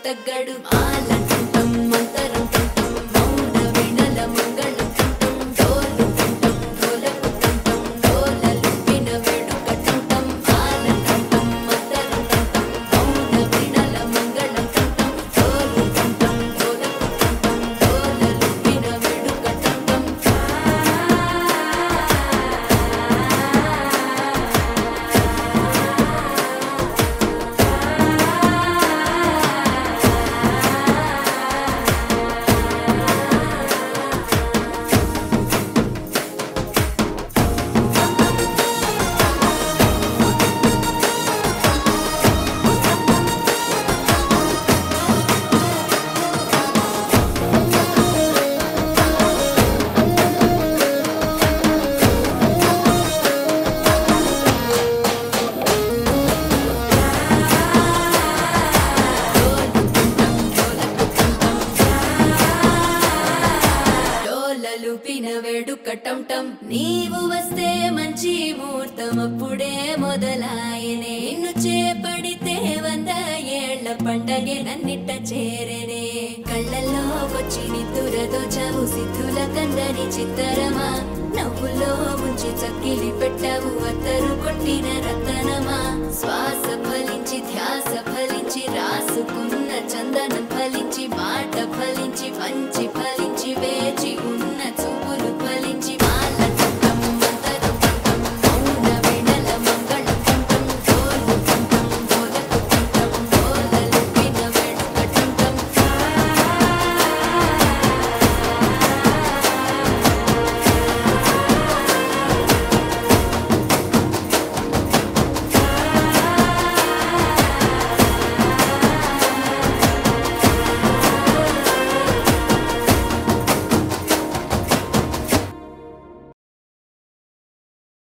తగ్గడు ఆలంటం మంతరం టం మౌన వినల మంగళం టం డోలు టం డోలకు టం డోలలు విన వేడుక టం ఆలంటం మంతరం టం మౌన వినల మంగళం టం డోలు టం డోలకు టం డోలలు విన వేడుక టం వేడుకటం టం నీవు వస్తే మంచి ముహూర్తం అప్పుడే మొదలాయనే నిన్ను చేపడితే 100 ఏళ్ల పండగే నన్నిట్ట చేరనే కళ్ళల్లో వచ్చి నిద్దురతో చవు సిద్ధుల కందని చిత్తరమా నవ్వులో ముంచి చక్కిలి పెట్టావు అత్తరు కొట్టిన రతనమా శ్వాస ఫలించి ధ్యాస ఫలించి రాసుకున్న చందనం ఫలించి మాట ఫలించి పంచ